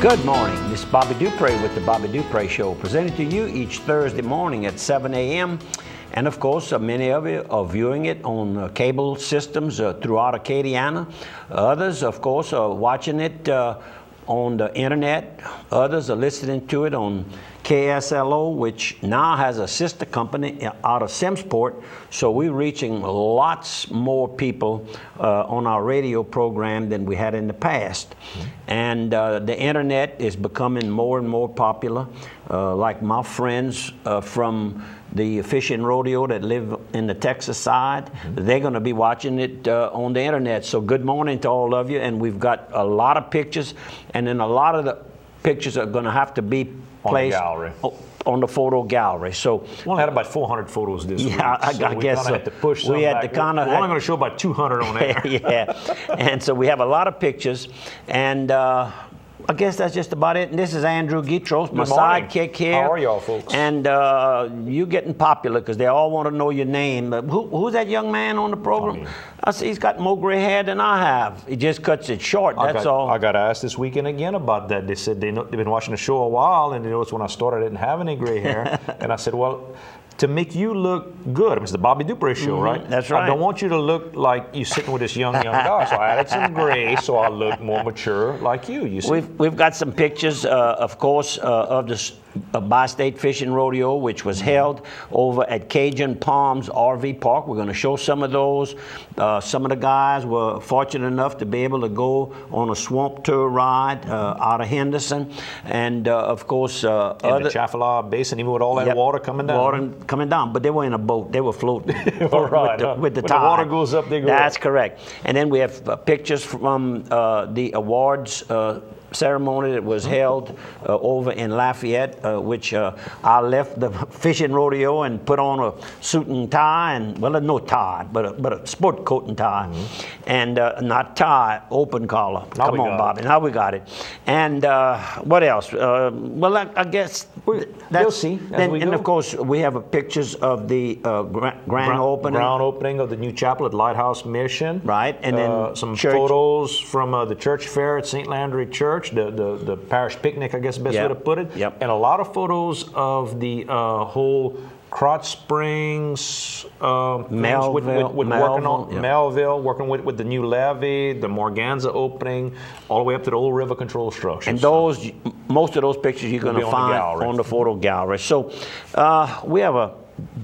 Good morning. This is Bobby Dupree with the Bobby Dupree Show, presented to you each Thursday morning at 7 a.m. And of course, many of you are viewing it on cable systems throughout Acadiana. Others, of course, are watching it on the internet. Others are listening to it on KSLO, which now has a sister company out of Simsport. So we're reaching lots more people on our radio program than we had in the past. And the internet is becoming more and more popular. Like my friends from the fishing rodeo that live in the Texas side, they're going to be watching it on the internet. So good morning to all of you. And we've got a lot of pictures, and then a lot of the pictures are going to have to be placed on the photo gallery. So we only had about 400 photos this week. I guess so. Had to push some we had back. to kind of. We're only going to show about 200 on there. Yeah, and so we have a lot of pictures, and I guess that's just about it. And this is Andrew Bdthurs, my sidekick here. How are y'all, folks? And you getting popular because they all want to know your name. But who's that young man on the program? I see he's got more gray hair than I have. He just cuts it short, that's all. I got asked this weekend again about that. They said they've been watching the show a while, and they noticed when I started I didn't have any gray hair. And I said, well, to make you look good, it's the Bobby Dupree Show, right? That's right. I don't want you to look like you're sitting with this young guy. So I added some gray so I look more mature like you see. We've got some pictures, of course, of the Bi-State Fishing Rodeo, which was held over at Cajun Palms RV Park. We're going to show some of those. Some of the guys were fortunate enough to be able to go on a swamp tour ride out of Henderson. And, of course, in the Chaffalaa Basin, even with all that water coming down. Water coming down, but they were in a boat. They were floating right, with the when tide. the water goes up, they go That's up. correct. And then we have pictures from the awards ceremony that was held over in Lafayette, which I left the fishing rodeo and put on a suit and tie, and well, no tie, but a sport coat and tie, and not tie, open collar. Come on, Bobby. Now we got it. And what else? Well, I guess we'll see. And of course, we have pictures of the grand opening of the new chapel at Lighthouse Mission. Right, and then some photos from the church fair at St. Landry Church. The parish picnic, I guess, the best way to put it. And a lot of photos of the whole Crotch Springs, Melville, working with the new levee, the Morganza opening, all the way up to the old river control structure. And most of those pictures you're going to find on the photo gallery. So we have a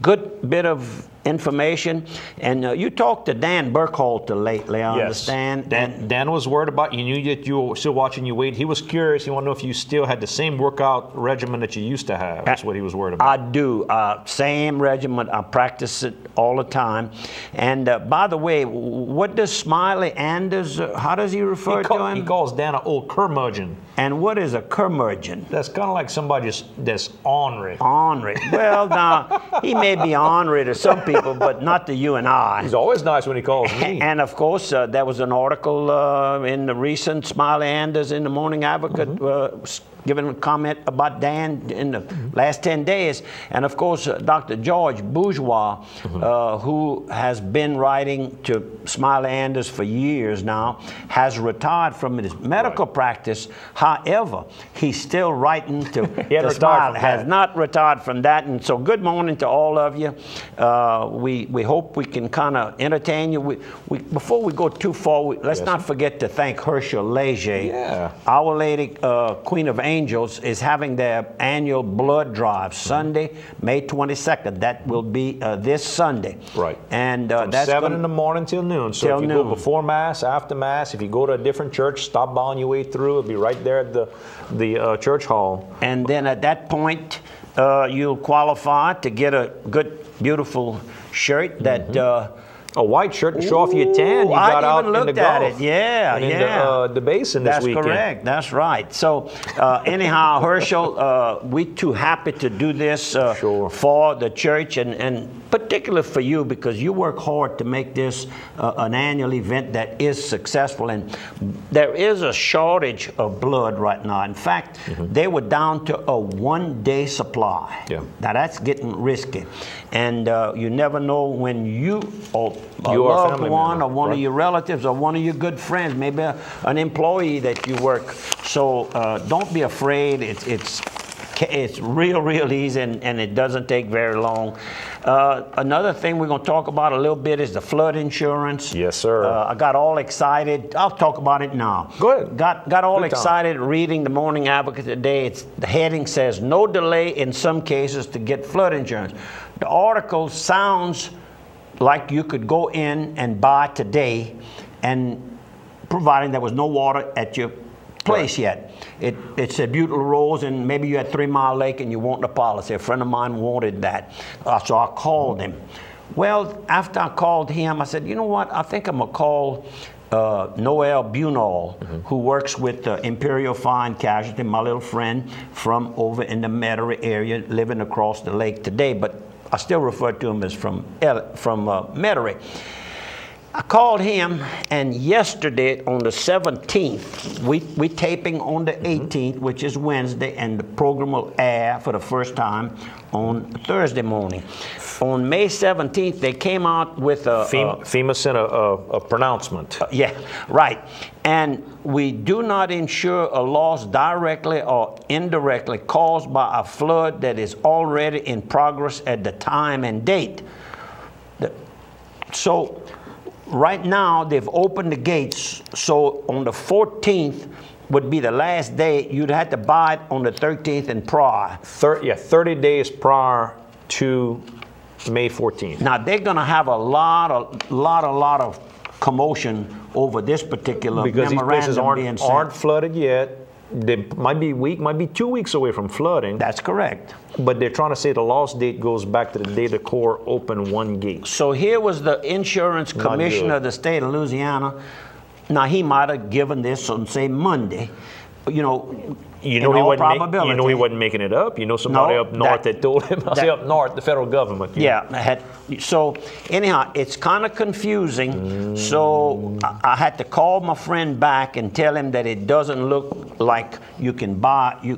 good bit of information, and you talked to Dan Burkhalter lately, I understand. Dan was worried about you. Knew that you were still watching your weight. He was curious. He wanted to know if you still had the same workout regimen that you used to have. That's what he was worried about. I do. Same regimen. I practice it all the time. And by the way, what does Smiley Anders, how does he refer to him? He calls Dan an old curmudgeon. And what is a curmudgeon? That's kind of like somebody that's ornery. Ornery. Well, now, he may be ornery to some people, but not to you and I. He's always nice when he calls me. And of course, there was an article in the recent Smiley Anders in the Morning Advocate giving a comment about Dan in the last 10 days. And of course, Dr. George Bourgeois, who has been writing to Smiley Anders for years now, has retired from his medical practice. However, he's still writing to Smiley. Has not retired from that. And so good morning to all of you. We hope we can kind of entertain you. Before we go too far, let's not forget to thank Herschel Leger. Our Lady Queen of Angels is having their annual blood drive Sunday, May 22nd. That will be this Sunday. Right. And from that's 7 in the morning till noon. So if you go before Mass, after Mass, if you go to a different church, stop by on your way through. It'll be right there at the church hall. And then at that point, you'll qualify to get a good, beautiful shirt that a white shirt to show off your tan you got out in the Gulf. At it. Yeah, in the basin this weekend. That's correct. That's right. So anyhow, Herschel, we're too happy to do this for the church, and particularly for you, because you work hard to make this an annual event that is successful. And there is a shortage of blood right now. In fact, they were down to a one-day supply. Yeah. Now that's getting risky. And you never know when you or a loved one or one of your relatives or one of your good friends, maybe an employee that you work. So don't be afraid. It's real easy, and it doesn't take very long. Another thing we're going to talk about a little bit is the flood insurance. Yes, sir. I got all excited. I'll talk about it now. Go ahead. Got all excited reading the Morning Advocate today. The heading says, "No delay in some cases to get flood insurance." The article sounds like you could go in and buy today, and providing there was no water at your place yet. It said Butler Rose, and maybe you had 3 Mile Lake and you want the policy. A friend of mine wanted that. So I called him. Well, after I called him, I said, you know what? I think I'm going to call Noel Bunall, who works with Imperial Fire and Casualty, my little friend from over in the Metairie area, living across the lake today. But I still refer to him as from Metairie. I called him, and yesterday on the 17th, we taping on the 18th, which is Wednesday, and the program will air for the first time on Thursday morning. On May 17th, they came out with a... FEMA sent a pronouncement. Yeah, right. And we do not insure a loss directly or indirectly caused by a flood that is already in progress at the time and date. So right now, they've opened the gates, so on the 14th would be the last day. You'd have to buy it on the 13th and prior. 30 days prior to May 14th. Now, they're going to have a lot of commotion over this particular because these places aren't flooded yet. They might be 2 weeks away from flooding. That's correct. But they're trying to say the loss date goes back to the day the Corps opened one gate. So here was the insurance commissioner of the state of Louisiana. Now, he might have given this on, say, Monday. You know he wasn't making it up. You know somebody up north that told him. I say up north, the federal government. Yeah. So anyhow, it's kind of confusing. So I had to call my friend back and tell him that it doesn't look like you can buy you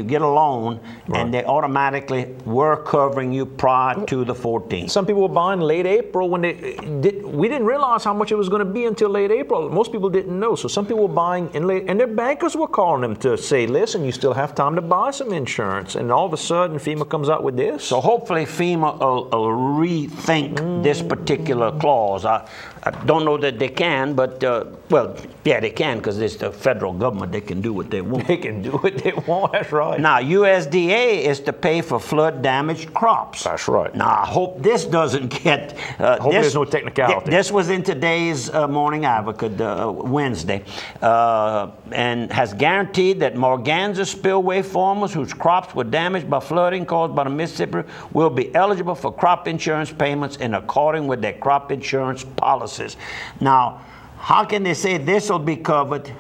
get a loan, and they automatically were covering you prior to the 14th. Some people were buying late April when we didn't realize how much it was going to be until late April. Most people didn't know. So some people were buying in late, and their bankers were calling them to say, listen, you still have time to buy some insurance. And all of a sudden, FEMA comes out with this. So hopefully FEMA will rethink this particular clause. I don't know that they can, but, well, yeah, they can, because it's the federal government. They can do what they want. They can do what they want. That's right. Now, USDA is to pay for flood-damaged crops. That's right. Now, I hope this doesn't get... hope there's no technicality. This was in today's Morning Advocate, Wednesday, and has guaranteed that Morganza spillway farmers whose crops were damaged by flooding caused by the Mississippi will be eligible for crop insurance payments in accordance with their crop insurance policies. Now, how can they say this will be covered?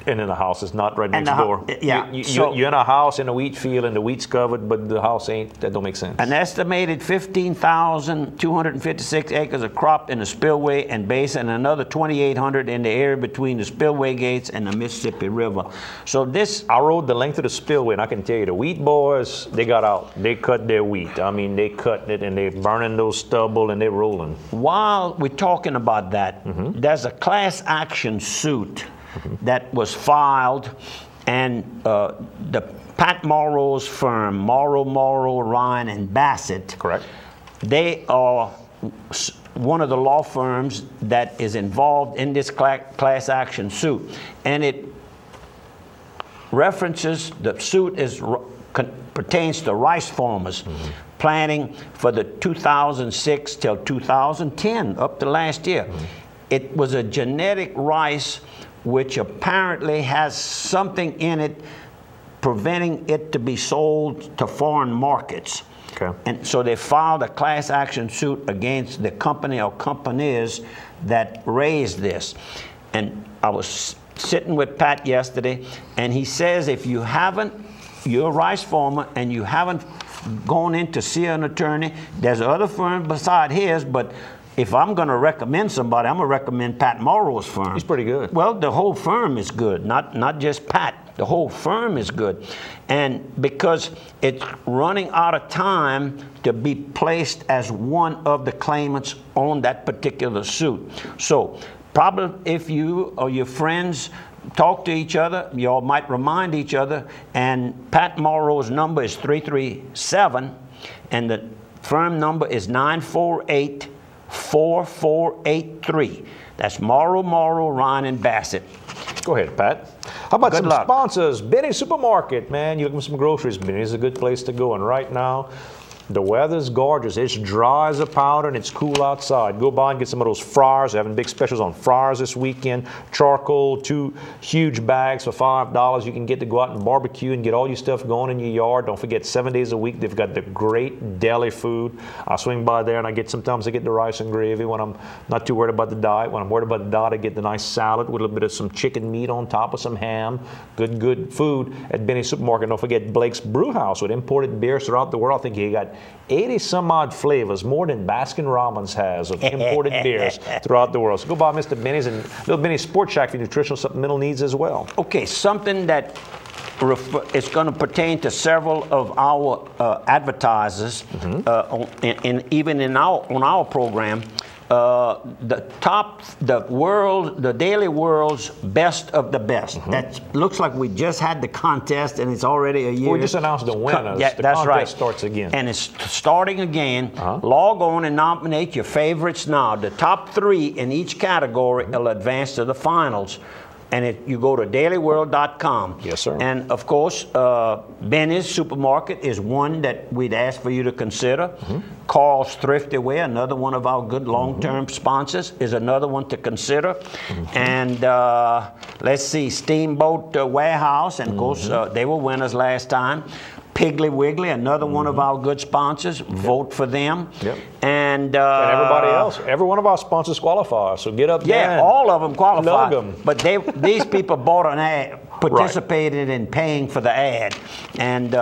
And in a house, it's not right next door. Yeah. You're in a house in a wheat field, and the wheat's covered, but the house ain't. That don't make sense. An estimated 15,256 acres of crop in the spillway and basin, and another 2,800 in the area between the spillway gates and the Mississippi River. So this... I rode the length of the spillway, and I can tell you, the wheat boys, they got out. They cut their wheat. I mean, they cut it, and they're burning those stubble, and they're rolling. While we're talking about that, there's a class action suit that was filed, and the Pat Morrow's firm, Morrow, Ryan, and Bassett. Correct. They are one of the law firms that is involved in this class action suit, and it references, the suit pertains to rice farmers planting for the 2006 till 2010, up to last year. It was a genetic rice which apparently has something in it preventing it to be sold to foreign markets. Okay. And so they filed a class action suit against the company or companies that raised this. And I was sitting with Pat yesterday, and he says if you haven't, you're a rice farmer, and you haven't going in to see an attorney. There's other firms beside his, but if I'm going to recommend somebody, I'm going to recommend Pat Morrow's firm. He's pretty good. Well, the whole firm is good, not just Pat. The whole firm is good. And because it's running out of time to be placed as one of the claimants on that particular suit. So probably if you or your friends talk to each other, you all might remind each other, and Pat Morrow's number is 337, and the firm number is 948-4483. That's Morrow, Ryan, and Bassett. Go ahead, Pat. How about Good some luck. sponsors? Benny's Supermarket, man. You're looking for some groceries. Benny's is a good place to go. And right now, the weather's gorgeous. It's dry as a powder and it's cool outside. Go by and get some of those fryers. They're having big specials on fryers this weekend. Charcoal, 2 huge bags for $5. You can get to go out and barbecue and get all your stuff going in your yard. Don't forget, 7 days a week, they've got the great deli food. I swing by there and sometimes I get the rice and gravy when I'm not too worried about the diet. When I'm worried about the diet, I get the nice salad with a little bit of some chicken meat on top of some ham. Good food at Benny's Supermarket. Don't forget Blake's Brew House with imported beers throughout the world. I think he got 80 some odd flavors, more than Baskin-Robbins has of imported beers throughout the world. So go by Mr. Benny's and Little Benny's Sports Shack for nutritional supplemental needs as well. Okay, something that is going to pertain to several of our advertisers, even on our program. The Daily World's best of the best. That looks like we just had the contest and it's already a year. We just announced the winners. Yeah, the that's contest right. starts again. And it's starting again. Log on and nominate your favorites now. The top 3 in each category will advance to the finals. And you go to dailyworld.com. Yes, sir. And of course, Benny's Supermarket is one that we'd ask for you to consider. Carl's Thrifty Wear, another one of our good long-term sponsors, is another one to consider. And let's see, Steamboat Warehouse, and of course, they were winners last time. Piggly Wiggly, another one of our good sponsors. Vote for them. And everybody else, every one of our sponsors qualifies. So get up there. Yeah, all of them qualify. Plug 'em. But these people bought an ad, participated in paying for the ad, and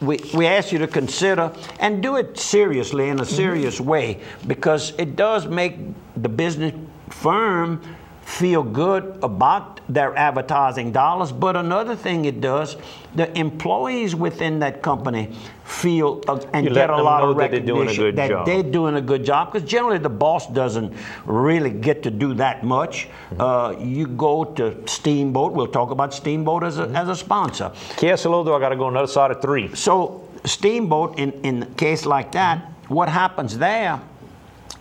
we ask you to consider and do it seriously in a serious way, because it does make the business firm feel good about their advertising dollars. But another thing it does, the employees within that company feel and get a lot of recognition that they're doing a good job, because generally the boss doesn't really get to do that much. You go to Steamboat. We'll talk about Steamboat as a sponsor. KSLO, though, I got to go on the other side of 3. So Steamboat, in a case like that, what happens there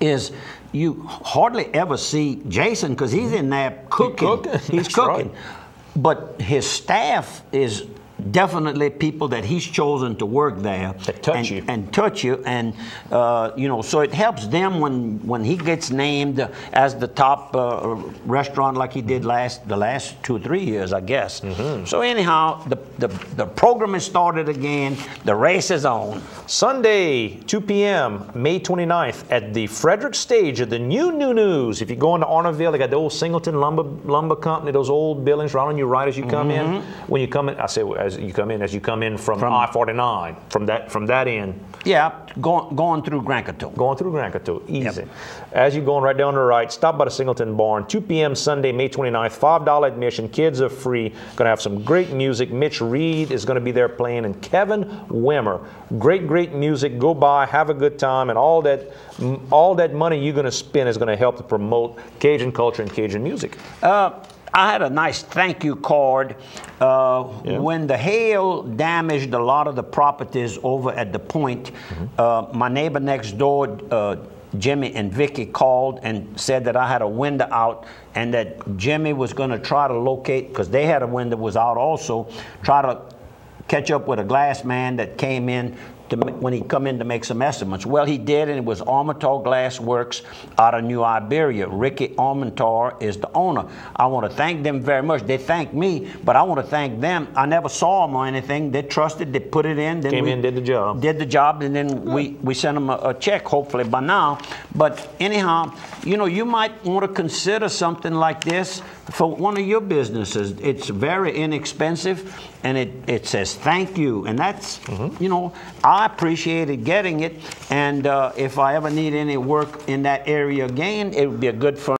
is you hardly ever see Jason, because he's in there cooking. He's cooking. Right. But his staff is definitely people that he's chosen to work there and touch you, and you know, so it helps them when he gets named as the top restaurant, like he did the last 2 or 3 years, I guess. So anyhow, the program is started again. The race is on. Sunday, 2 p.m., May 29th, at the Frederick stage of the new News. If you go into Arnaville, they got the old Singleton lumber company, those old buildings right on your right as you come in. When you come in, I say as you come in from I-49, from that end. Yeah, going through Grand Coteau. Going through Grand Coteau, easy. Yep. As you're going right down the right, stop by the Singleton Barn, 2 p.m. Sunday, May 29th, $5 admission. Kids are free. Going to have some great music. Mitch Reed is going to be there playing, and Kevin Wimmer. Great music. Go by, have a good time, and all that money you're going to spend is going to help to promote Cajun culture and Cajun music. I had a nice thank you card when the hail damaged a lot of the properties over at the Point. My neighbor next door, Jimmy and Vicky, called and said that I had a window out, and that Jimmy was going to try to locate, because they had a window was out also, try to catch up with a glass man that came in when he come in to make some estimates. Well, he did, and it was Armentar Glass Works out of New Iberia. Ricky Armentar is the owner. I want to thank them very much. They thanked me, but I want to thank them. I never saw them or anything. They trusted, they put it in. Then Came in, did the job. Did the job, and then we sent them a check, hopefully by now. But anyhow, you know, you might want to consider something like this for one of your businesses. It's very inexpensive, and it says thank you, and that's, you know, I appreciated getting it, and if I ever need any work in that area again, it would be a good